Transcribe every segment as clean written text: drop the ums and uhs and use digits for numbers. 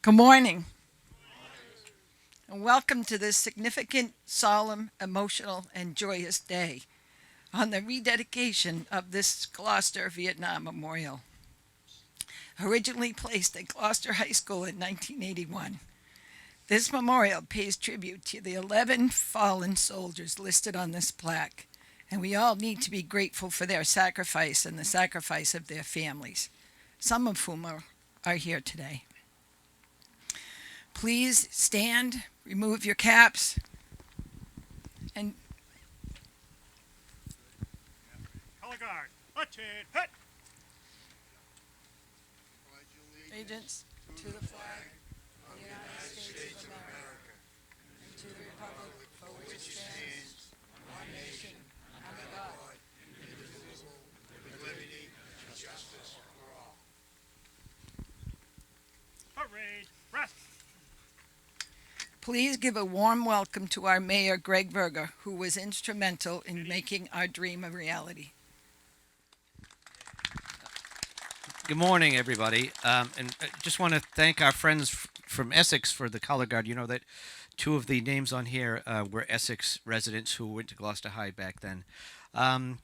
Good morning, and welcome to this significant, solemn, emotional, and joyous day on the rededication of this Gloucester Vietnam Memorial. Originally placed at Gloucester High School in 1981, this memorial pays tribute to the 11 fallen soldiers listed on this plaque, and we all need to be grateful for their sacrifice and the sacrifice of their families, some of whom are here today. Please stand, remove your caps, and Color guard, attention, hit! allegiance to the flag of the United States of America and to the republic for which it stands, one nation, under God, indivisible, with liberty and justice for all. Parade, rest! Please give a warm welcome to our mayor, Greg Berger, who was instrumental in making our dream a reality. Good morning, everybody. And just want to thank our friends from Essex for the color guard. You know that two of the names on here were Essex residents who went to Gloucester High back then. After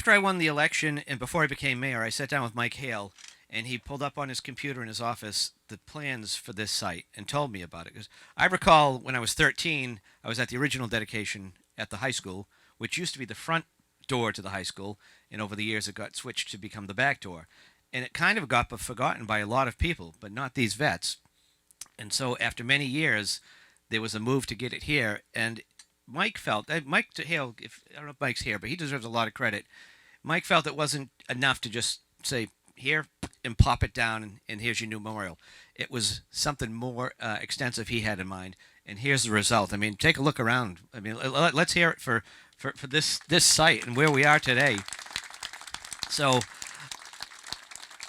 I won the election and before I became mayor, I sat down with Mike Hale, and he pulled up on his computer in his office the plans for this site and told me about it. Because I recall when I was 13, I was at the original dedication at the high school, which used to be the front door to the high school, and over the years it got switched to become the back door. And it kind of got forgotten by a lot of people, but not these vets. And so after many years, there was a move to get it here, and Mike felt, Mike Hale, I don't know if Mike's here, but he deserves a lot of credit. Mike felt it wasn't enough to just say, here, and plop it down, and here's your new memorial. It was something more extensive he had in mind, and here's the result. I mean, take a look around. I mean, let's hear it for this site and where we are today. So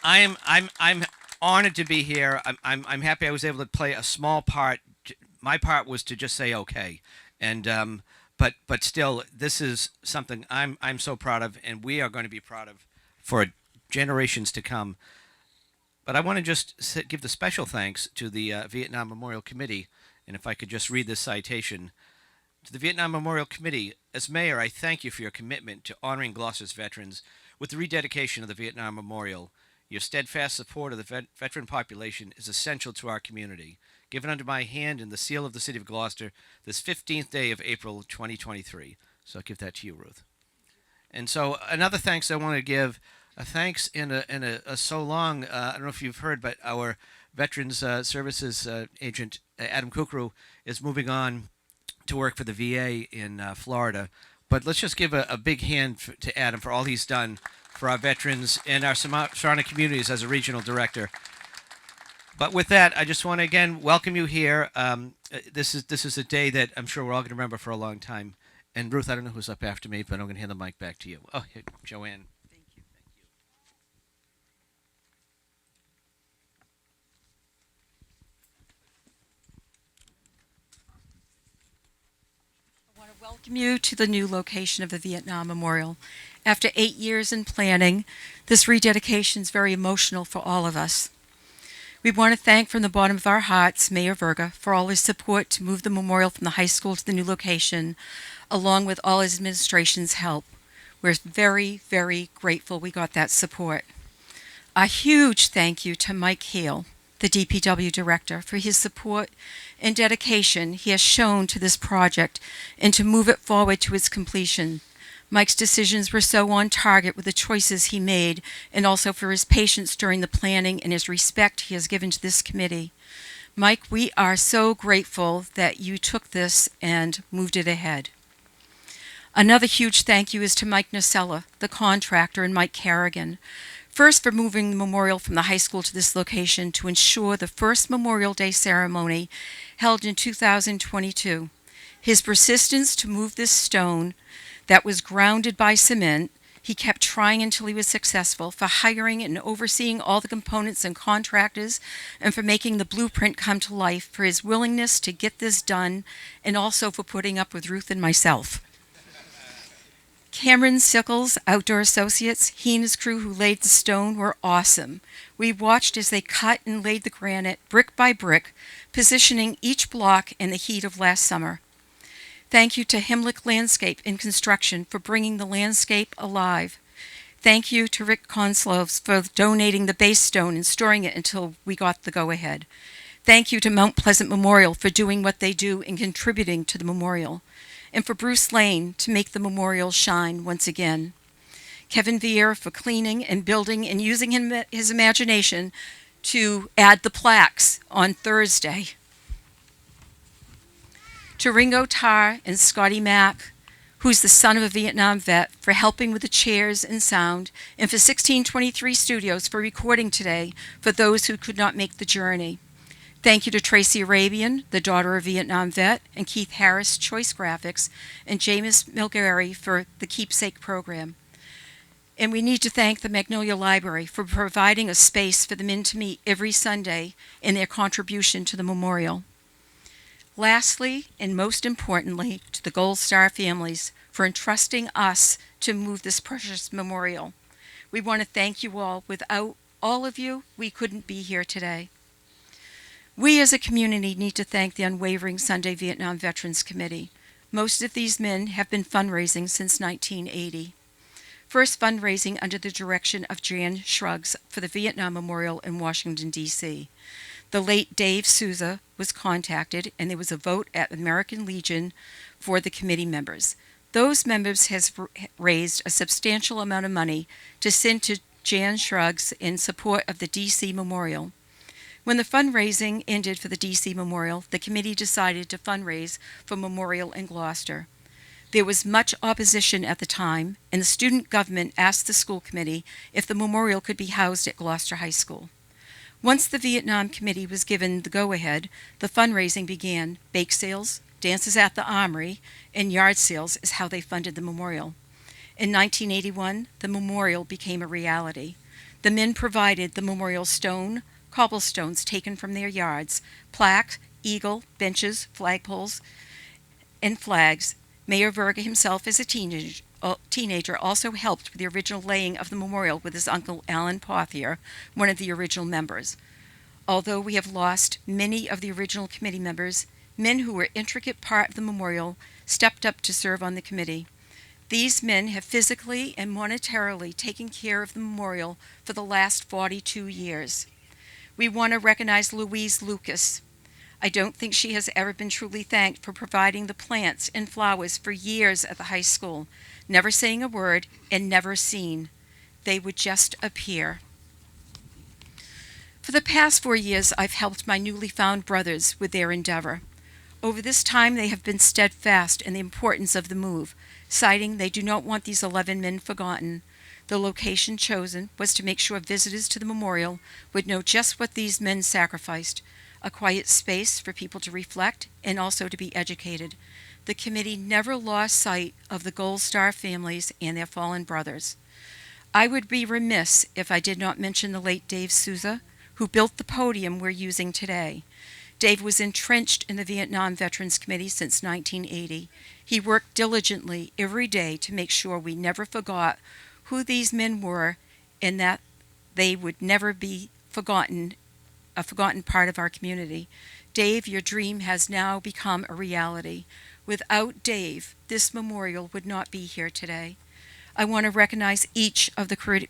I'm honored to be here. I'm happy I was able to play a small part. My part was to just say okay, and but still, this is something I'm so proud of, and we are going to be proud of for generations to come. But I want to just give the special thanks to the Vietnam Memorial Committee, and if I could just read this citation. To the Vietnam Memorial Committee, as mayor, I thank you for your commitment to honoring Gloucester's veterans with the rededication of the Vietnam Memorial. Your steadfast support of the veteran population is essential to our community. Given under my hand and the seal of the City of Gloucester this 15th day of April 2023. So I'll give that to you, Ruth. And so another thanks I want to give, a thanks in a so long, I don't know if you've heard, but our Veterans Services agent, Adam Kukru, is moving on to work for the VA in Florida. But let's just give a big hand to Adam for all he's done for our veterans and our surrounding communities as a regional director. But with that, I just want to again welcome you here. This is a day that I'm sure we're all going to remember for a long time. And Ruth, I don't know who's up after me, but I'm going to hand the mic back to you. Oh, here, Joanne. Thank you. I want to welcome you to the new location of the Vietnam Memorial. After 8 years in planning, this rededication is very emotional for all of us. We want to thank from the bottom of our hearts Mayor Verga for all his support to move the memorial from the high school to the new location, along with all his administration's help. We're very, very grateful we got that support. A huge thank you to Mike Hale, the DPW director, for his support and dedication he has shown to this project and to move it forward to its completion. Mike's decisions were so on target with the choices he made, and also for his patience during the planning and his respect he has given to this committee. Mike, we are so grateful that you took this and moved it ahead. Another huge thank you is to Mike Nacella, the contractor, and Mike Carrigan. First, for moving the memorial from the high school to this location to ensure the first Memorial Day ceremony held in 2022. His persistence to move this stone that was grounded by cement, he kept trying until he was successful, for hiring and overseeing all the components and contractors, and for making the blueprint come to life, for his willingness to get this done, and also for putting up with Ruth and myself. Cameron Sickles, Outdoor Associates, he and his crew who laid the stone were awesome. We watched as they cut and laid the granite brick by brick, positioning each block in the heat of last summer. Thank you to Himlick Landscape and Construction for bringing the landscape alive. Thank you to Rick Consloves for donating the base stone and storing it until we got the go-ahead. Thank you to Mount Pleasant Memorial for doing what they do and contributing to the memorial. And for Bruce Lane to make the memorial shine once again. Kevin Vieira for cleaning and building and using his imagination to add the plaques on Thursday. To Ringo Tarr and Scotty Mack, who's the son of a Vietnam vet, for helping with the chairs and sound, and for 1623 Studios for recording today for those who could not make the journey. Thank you to Tracy Arabian, the daughter of a Vietnam vet, and Keith Harris, Choice Graphics, and James Milgari for the Keepsake program. And we need to thank the Magnolia Library for providing a space for the men to meet every Sunday in their contribution to the memorial. Lastly, and most importantly, to the Gold Star families for entrusting us to move this precious memorial. We want to thank you all. Without all of you, we couldn't be here today. We as a community need to thank the Unwavering Sunday Vietnam Veterans Committee. Most of these men have been fundraising since 1980. First fundraising under the direction of Jan Shrugs for the Vietnam Memorial in Washington, D.C. The late Dave Souza was contacted, and there was a vote at American Legion for the committee members. Those members has raised a substantial amount of money to send to Jan Shrugs in support of the D.C. Memorial. When the fundraising ended for the D.C. Memorial, the committee decided to fundraise for Memorial in Gloucester. There was much opposition at the time, and the student government asked the school committee if the memorial could be housed at Gloucester High School. Once the Vietnam Committee was given the go-ahead, the fundraising began. Bake sales, dances at the Armory, and yard sales is how they funded the memorial. In 1981, the memorial became a reality. The men provided the memorial stone, cobblestones taken from their yards, plaque, eagle, benches, flagpoles, and flags. Mayor Verga himself, as a teenager, also helped with the original laying of the memorial with his uncle Alan Pothier, one of the original members. Although we have lost many of the original committee members, men who were an intricate part of the memorial stepped up to serve on the committee. These men have physically and monetarily taken care of the memorial for the last 42 years. We want to recognize Louise Lucas. I don't think she has ever been truly thanked for providing the plants and flowers for years at the high school, never saying a word and never seen. They would just appear. For the past 4 years, I've helped my newly found brothers with their endeavor. Over this time, they have been steadfast in the importance of the move, citing they do not want these 11 men forgotten. The location chosen was to make sure visitors to the memorial would know just what these men sacrificed, a quiet space for people to reflect and also to be educated. The committee never lost sight of the Gold Star families and their fallen brothers. I would be remiss if I did not mention the late Dave Souza, who built the podium we're using today. Dave was entrenched in the Vietnam Veterans Committee since 1980. He worked diligently every day to make sure we never forgot who these men were and that they would never be forgotten, a forgotten part of our community. Dave, your dream has now become a reality. Without Dave, this memorial would not be here today. I want to recognize each of the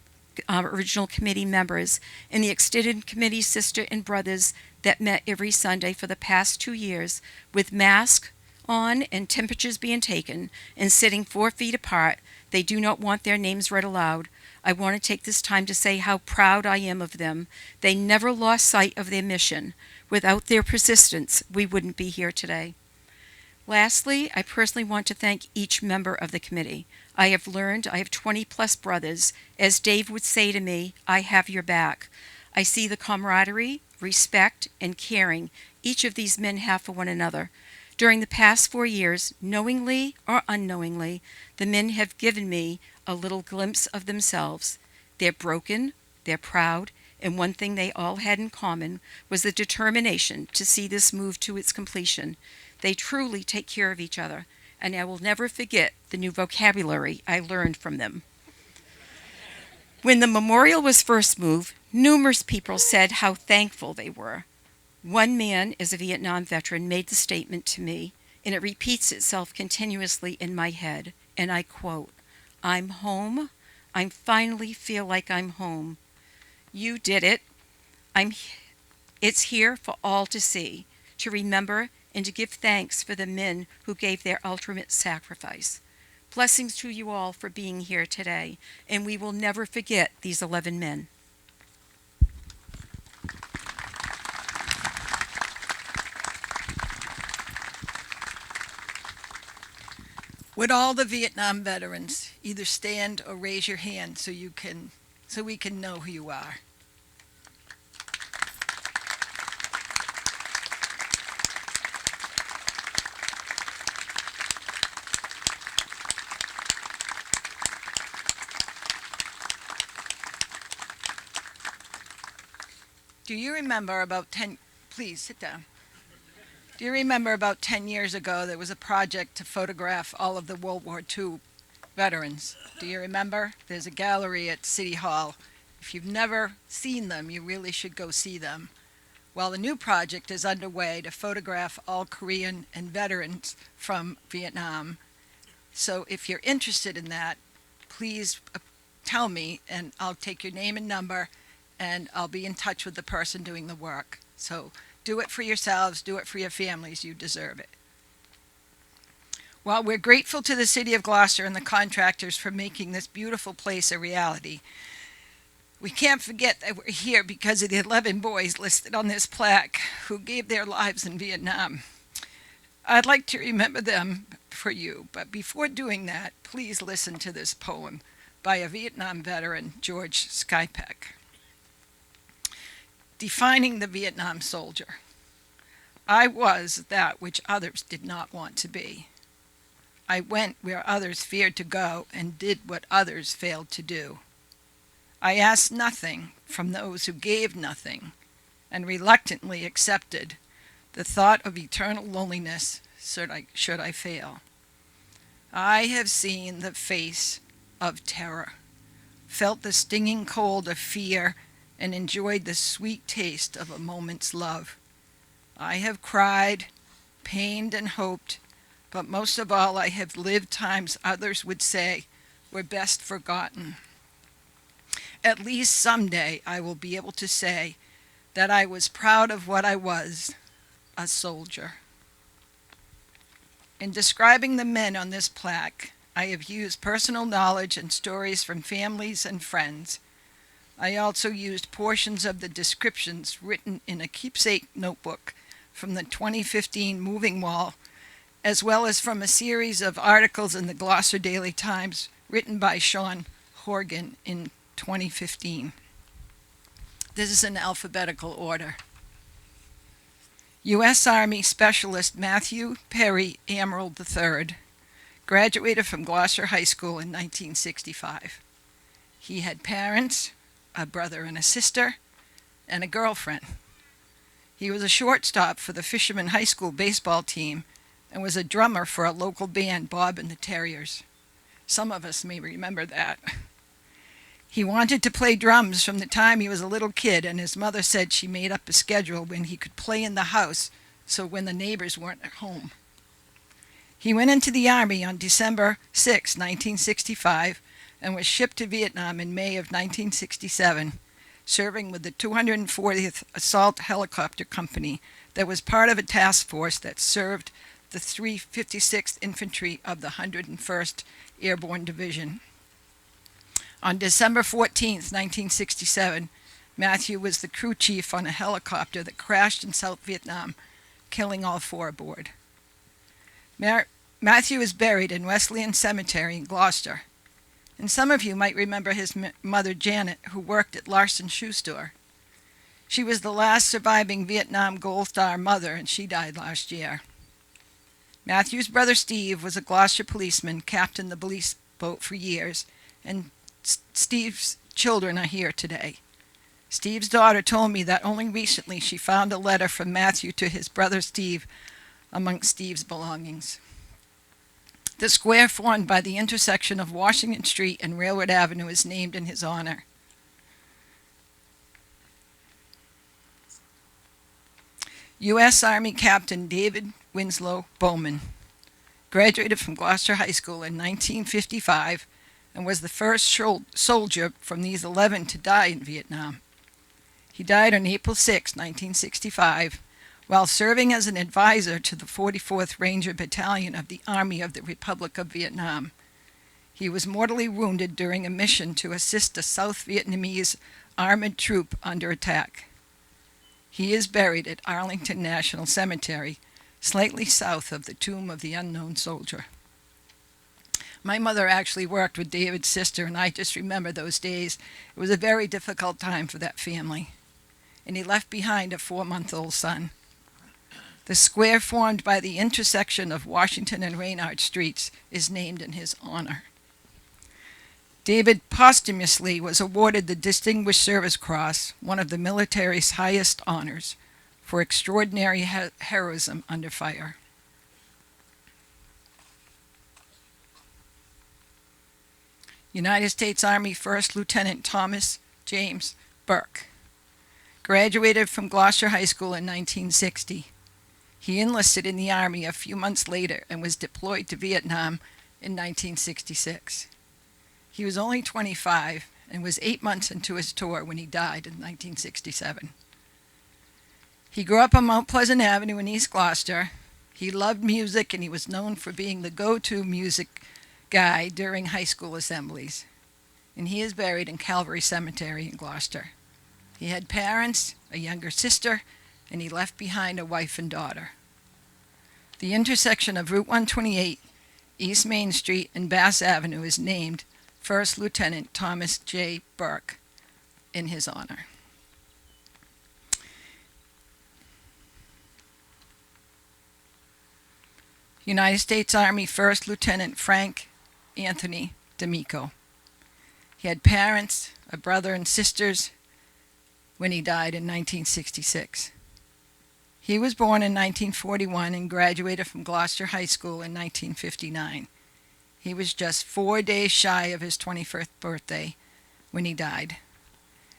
original committee members and the extended committee sister and brothers that met every Sunday for the past 2 years with masks on and temperatures being taken and sitting 4 feet apart. They do not want their names read aloud. I want to take this time to say how proud I am of them. They never lost sight of their mission. Without their persistence, we wouldn't be here today. Lastly, I personally want to thank each member of the committee. I have learned I have 20-plus brothers. As Dave would say to me, I have your back. I see the camaraderie, respect, and caring each of these men have for one another. During the past 4 years, knowingly or unknowingly, the men have given me a little glimpse of themselves. They're broken, they're proud, and one thing they all had in common was the determination to see this move to its completion. They truly take care of each other. and I will never forget the new vocabulary I learned from them. When the memorial was first moved, numerous people said how thankful they were. One man, as a Vietnam veteran, made the statement to me, and it repeats itself continuously in my head, and I quote, "I'm home. I finally feel like I'm home. You did it. It's here for all to see, to remember and to give thanks for the men who gave their ultimate sacrifice. Blessings to you all for being here today, and we will never forget these 11 men." Would all the Vietnam veterans either stand or raise your hand so we can know who you are? Do you remember please sit down. Do you remember about 10 years ago there was a project to photograph all of the World War II veterans? Do you remember? There's a gallery at City Hall. If you've never seen them, you really should go see them. Well, the new project is underway to photograph all Korean and veterans from Vietnam. So if you're interested in that, please tell me and I'll take your name and number and I'll be in touch with the person doing the work. So do it for yourselves, do it for your families, you deserve it. While we're grateful to the City of Gloucester and the contractors for making this beautiful place a reality, we can't forget that we're here because of the 11 boys listed on this plaque who gave their lives in Vietnam. I'd like to remember them for you, but before doing that, please listen to this poem by a Vietnam veteran, George Skypeck. Defining the Vietnam soldier. I was that which others did not want to be. I went where others feared to go and did what others failed to do. I asked nothing from those who gave nothing and reluctantly accepted the thought of eternal loneliness should I fail. I have seen the face of terror, felt the stinging cold of fear, and enjoyed the sweet taste of a moment's love. I have cried, pained, and hoped, but most of all I have lived times others would say were best forgotten. At least someday I will be able to say that I was proud of what I was, a soldier. In describing the men on this plaque, I have used personal knowledge and stories from families and friends. I also used portions of the descriptions written in a keepsake notebook from the 2015 Moving Wall, as well as from a series of articles in the Gloucester Daily Times written by Sean Horgan in 2015. This is in alphabetical order. U.S. Army Specialist Matthew Perry Amaral III graduated from Gloucester High School in 1965. He had parents, a brother and a sister, and a girlfriend. He was a shortstop for the Fisherman High School baseball team and was a drummer for a local band, Bob and the Terriers. Some of us may remember that. He wanted to play drums from the time he was a little kid, and his mother said she made up a schedule when he could play in the house, so when the neighbors weren't at home. He went into the Army on December 6, 1965, and was shipped to Vietnam in May of 1967, serving with the 240th Assault Helicopter Company that was part of a task force that served the 356th Infantry of the 101st Airborne Division. On December 14, 1967, Matthew was the crew chief on a helicopter that crashed in South Vietnam, killing all 4 aboard. Matthew is buried in Wesleyan Cemetery in Gloucester. And some of you might remember his mother, Janet, who worked at Larson Shoe Store. She was the last surviving Vietnam Gold Star mother, and she died last year. Matthew's brother Steve was a Gloucester policeman, captained the police boat for years, and Steve's children are here today. Steve's daughter told me that only recently she found a letter from Matthew to his brother Steve amongst Steve's belongings. The square formed by the intersection of Washington Street and Railroad Avenue is named in his honor. U.S. Army Captain David Winslow Bowman graduated from Gloucester High School in 1955 and was the first soldier from these 11 to die in Vietnam. He died on April 6, 1965, while serving as an advisor to the 44th Ranger Battalion of the Army of the Republic of Vietnam. He was mortally wounded during a mission to assist a South Vietnamese armored troop under attack. He is buried at Arlington National Cemetery, slightly south of the tomb of the unknown soldier. My mother actually worked with David's sister, and I just remember those days. It was a very difficult time for that family. And he left behind a 4-month-old son. The square formed by the intersection of Washington and Reynard Streets is named in his honor. David posthumously was awarded the Distinguished Service Cross, one of the military's highest honors, for extraordinary heroism under fire. United States Army First Lieutenant Thomas James Burke graduated from Gloucester High School in 1960. He enlisted in the Army a few months later and was deployed to Vietnam in 1966. He was only 25 and was 8 months into his tour when he died in 1967. He grew up on Mount Pleasant Avenue in East Gloucester. He loved music, and he was known for being the go-to music guy during high school assemblies. And he is buried in Calvary Cemetery in Gloucester. He had parents, a younger sister, and he left behind a wife and daughter. The intersection of Route 128, East Main Street, and Bass Avenue is named First Lieutenant Thomas J. Burke in his honor. United States Army First Lieutenant Frank Anthony D'Amico. He had parents, a brother and sisters, when he died in 1966. He was born in 1941 and graduated from Gloucester High School in 1959. He was just 4 days shy of his 21st birthday when he died.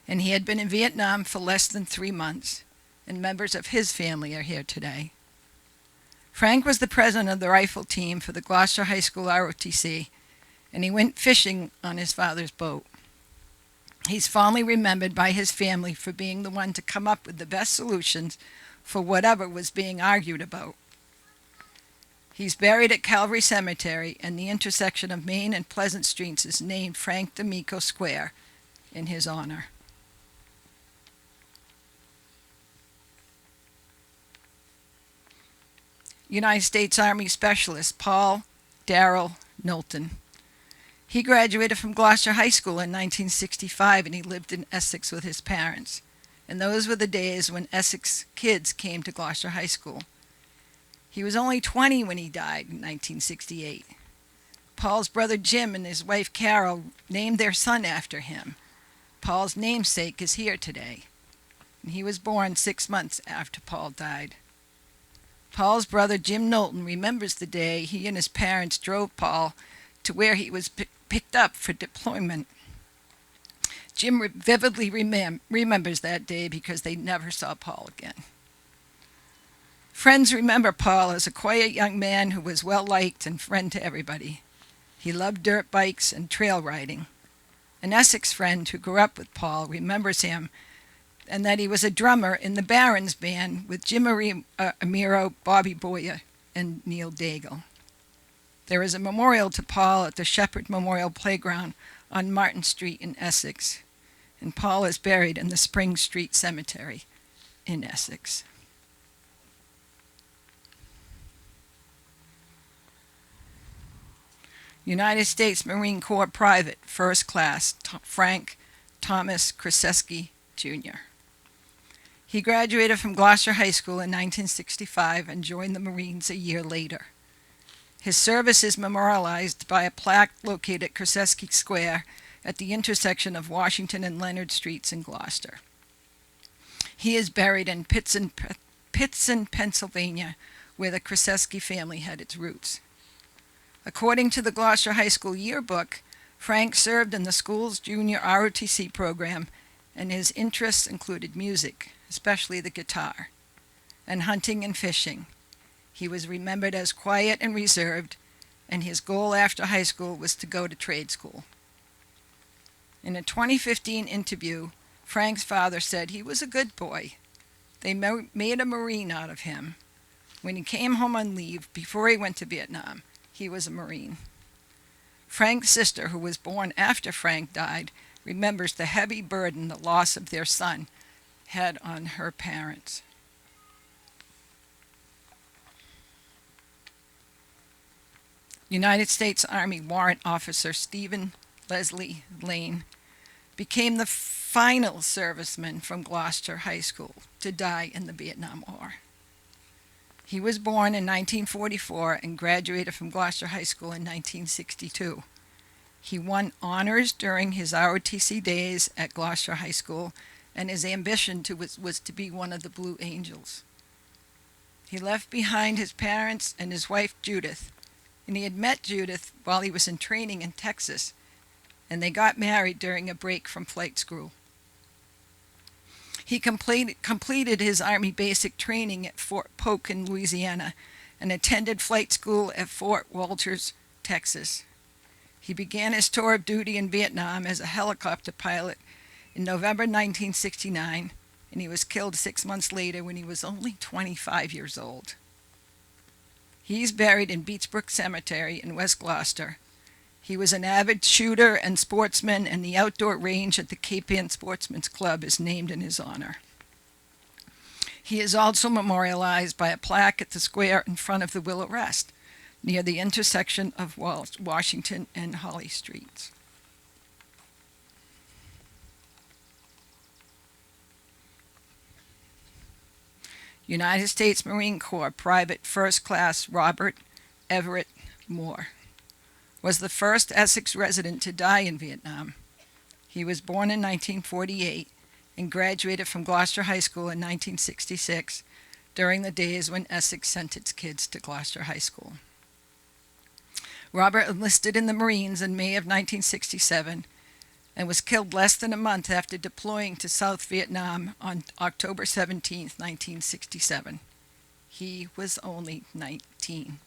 And he had been in Vietnam for less than 3 months, and members of his family are here today. Frank was the president of the rifle team for the Gloucester High School ROTC, and he went fishing on his father's boat. He's fondly remembered by his family for being the one to come up with the best solutions for whatever was being argued about. He's buried at Calvary Cemetery, and the intersection of Main and Pleasant Streets is named Frank D'Amico Square in his honor. United States Army Specialist Paul Darrell Knowlton. He graduated from Gloucester High School in 1965, and he lived in Essex with his parents. And those were the days when Essex kids came to Gloucester High School. He was only 20 when he died in 1968. Paul's brother Jim and his wife Carol named their son after him. Paul's namesake is here today. And he was born 6 months after Paul died. Paul's brother Jim Knowlton remembers the day he and his parents drove Paul to where he was picked up for deployment. Jim vividly remembers that day because they never saw Paul again. Friends remember Paul as a quiet young man who was well-liked and friend to everybody. He loved dirt bikes and trail riding. An Essex friend who grew up with Paul remembers him and that he was a drummer in the Barons band with Jim Amiro, Bobby Boyer, and Neil Daigle. There is a memorial to Paul at the Shepherd Memorial Playground on Martin Street in Essex, and Paul is buried in the Spring Street Cemetery in Essex. United States Marine Corps Private, First Class, Frank Thomas Krzeski, Jr. He graduated from Gloucester High School in 1965 and joined the Marines a year later. His service is memorialized by a plaque located at Krzeski Square at the intersection of Washington and Leonard Streets in Gloucester. He is buried in Pittston, Pennsylvania, where the Krzeski family had its roots. According to the Gloucester High School yearbook, Frank served in the school's junior ROTC program, and his interests included music, especially the guitar, and hunting and fishing. He was remembered as quiet and reserved, and his goal after high school was to go to trade school. In a 2015 interview, Frank's father said he was a good boy. They made a Marine out of him. When he came home on leave before he went to Vietnam, he was a Marine. Frank's sister, who was born after Frank died, remembers the heavy burden the loss of their son had on her parents. United States Army Warrant Officer Stephen Leslie Lane became the final serviceman from Gloucester High School to die in the Vietnam War. He was born in 1944 and graduated from Gloucester High School in 1962. He won honors during his ROTC days at Gloucester High School, and his ambition was to be one of the Blue Angels. He left behind his parents and his wife Judith, and he had met Judith while he was in training in Texas, and they got married during a break from flight school. He completed his Army basic training at Fort Polk in Louisiana and attended flight school at Fort Walters, Texas. He began his tour of duty in Vietnam as a helicopter pilot in November 1969, and he was killed 6 months later when he was only 25 years old. He's buried in Beechbrook Cemetery in West Gloucester. He was an avid shooter and sportsman, and the outdoor range at the Cape Ann Sportsman's Club is named in his honor. He is also memorialized by a plaque at the square in front of the Willow Rest, near the intersection of Washington and Holly Streets. United States Marine Corps Private First Class Robert Everett Moore was the first Essex resident to die in Vietnam. He was born in 1948 and graduated from Gloucester High School in 1966 during the days when Essex sent its kids to Gloucester High School. Robert enlisted in the Marines in May of 1967 and was killed less than a month after deploying to South Vietnam on October 17, 1967. He was only 19.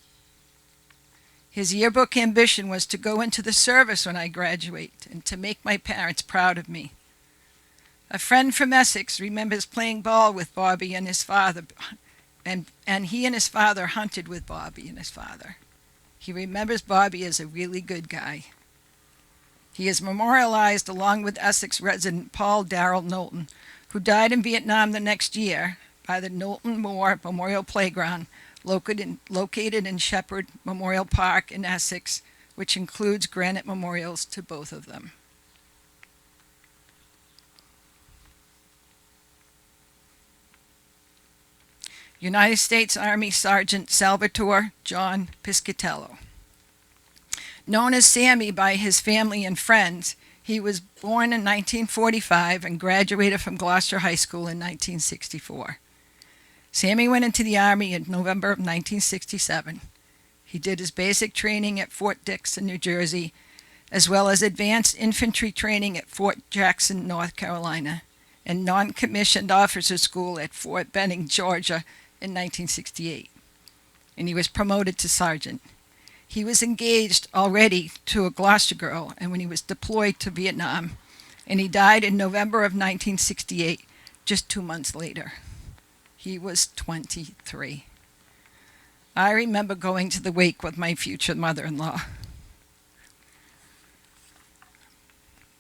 His yearbook ambition was to go into the service when I graduate and to make my parents proud of me. A friend from Essex remembers playing ball with Bobby and his father, and he and his father hunted with Bobby and his father. He remembers Bobby as a really good guy. He is memorialized along with Essex resident Paul Darrell Knowlton, who died in Vietnam the next year, by the Knowlton Moore Memorial Playground, located in Shepherd Memorial Park in Essex, which includes granite memorials to both of them. United States Army Sergeant Salvatore John Piscatello. Known as Sammy by his family and friends, he was born in 1945 and graduated from Gloucester High School in 1964. Sammy went into the Army in November of 1967. He did his basic training at Fort Dix in New Jersey, as well as advanced infantry training at Fort Jackson, North Carolina, and non-commissioned officer school at Fort Benning, Georgia in 1968. And he was promoted to sergeant. He was engaged already to a Gloucester girl, and when he was deployed to Vietnam, and he died in November of 1968, just 2 months later. He was 23. I remember going to the wake with my future mother-in-law.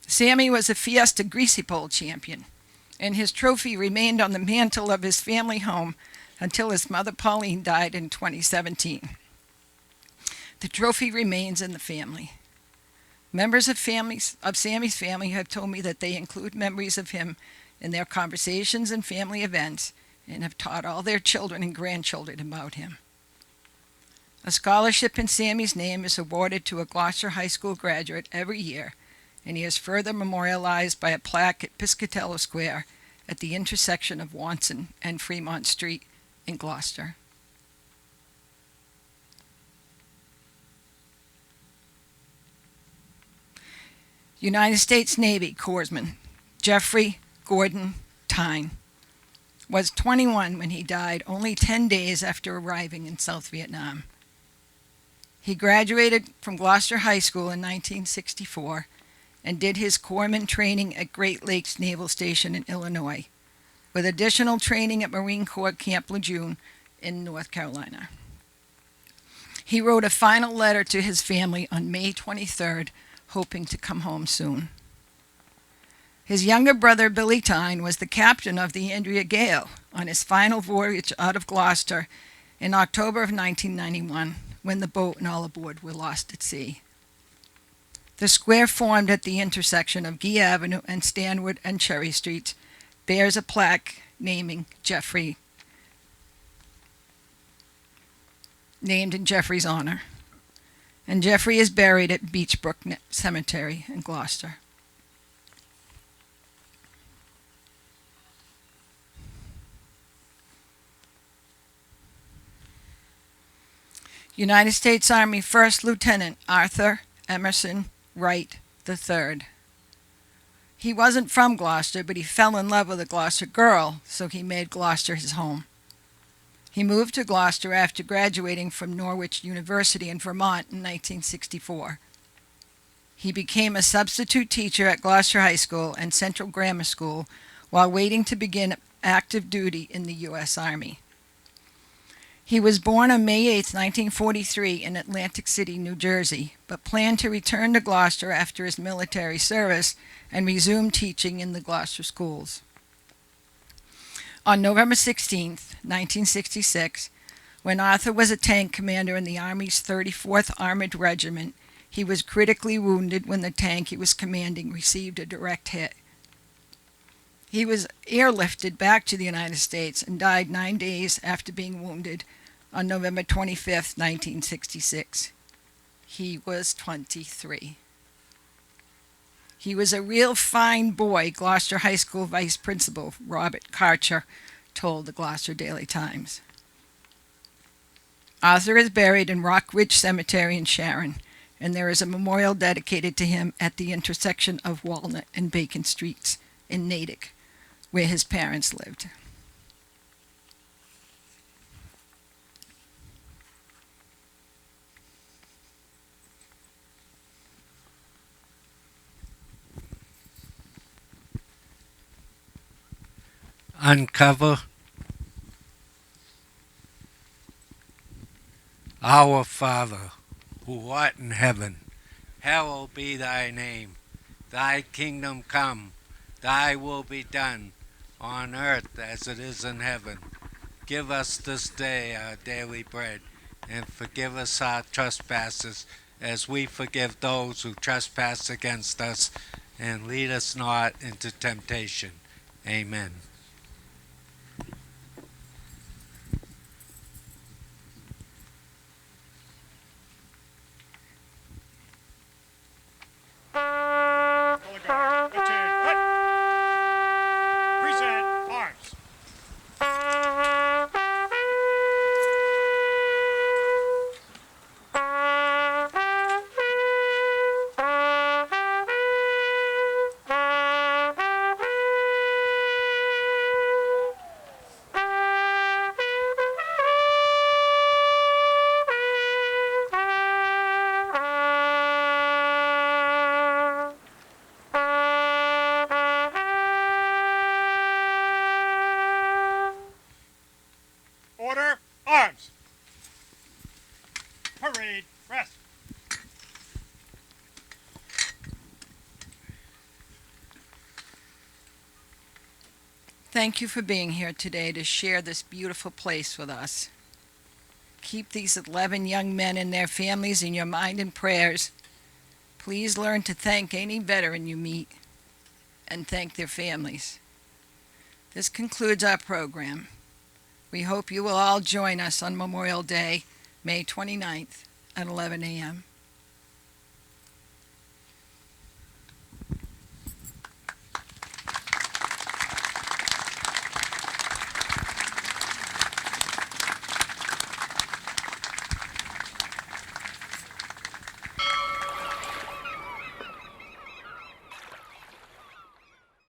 Sammy was a Fiesta Greasy Pole champion, and his trophy remained on the mantle of his family home until his mother Pauline died in 2017. The trophy remains in the family. Members of Sammy's family have told me that they include memories of him in their conversations and family events, and have taught all their children and grandchildren about him. A scholarship in Sammy's name is awarded to a Gloucester High School graduate every year, and he is further memorialized by a plaque at Piscatello Square at the intersection of Wanson and Fremont Street in Gloucester. United States Navy Corpsman Jeffrey Gordon Tyne was 21 when he died, only 10 days after arriving in South Vietnam. He graduated from Gloucester High School in 1964 and did his corpsman training at Great Lakes Naval Station in Illinois, with additional training at Marine Corps Camp Lejeune in North Carolina. He wrote a final letter to his family on May 23rd, hoping to come home soon. His younger brother, Billy Tyne, was the captain of the Andrea Gail on his final voyage out of Gloucester in October of 1991, when the boat and all aboard were lost at sea. The square formed at the intersection of Guy Avenue and Stanwood and Cherry Streets bears a plaque named in Jeffrey's honor. And Jeffrey is buried at Beechbrook Cemetery in Gloucester. United States Army First Lieutenant Arthur Emerson Wright III. He wasn't from Gloucester, but he fell in love with a Gloucester girl, so he made Gloucester his home. He moved to Gloucester after graduating from Norwich University in Vermont in 1964. He became a substitute teacher at Gloucester High School and Central Grammar School while waiting to begin active duty in the U.S. Army. He was born on May 8, 1943 in Atlantic City, New Jersey, but planned to return to Gloucester after his military service and resume teaching in the Gloucester schools. On November 16, 1966, when Arthur was a tank commander in the Army's 34th Armored Regiment, he was critically wounded when the tank he was commanding received a direct hit. He was airlifted back to the United States and died 9 days after being wounded on November 25, 1966. He was 23. He was a real fine boy, Gloucester High School Vice Principal Robert Karcher told the Gloucester Daily Times. Arthur is buried in Rock Ridge Cemetery in Sharon, and there is a memorial dedicated to him at the intersection of Walnut and Bacon Streets in Natick, where his parents lived. Uncover. Our Father, who art in heaven, hallowed be thy name. Thy kingdom come, thy will be done, on earth as it is in heaven. Give us this day our daily bread, and forgive us our trespasses, as we forgive those who trespass against us, and lead us not into temptation. Amen. Color guard. Attitude. Hut. Present arms. Order. Arms. Parade. Rest. Thank you for being here today to share this beautiful place with us. Keep these 11 young men and their families in your mind and prayers. Please learn to thank any veteran you meet and thank their families. This concludes our program. We hope you will all join us on Memorial Day, May 29th at 11 a.m.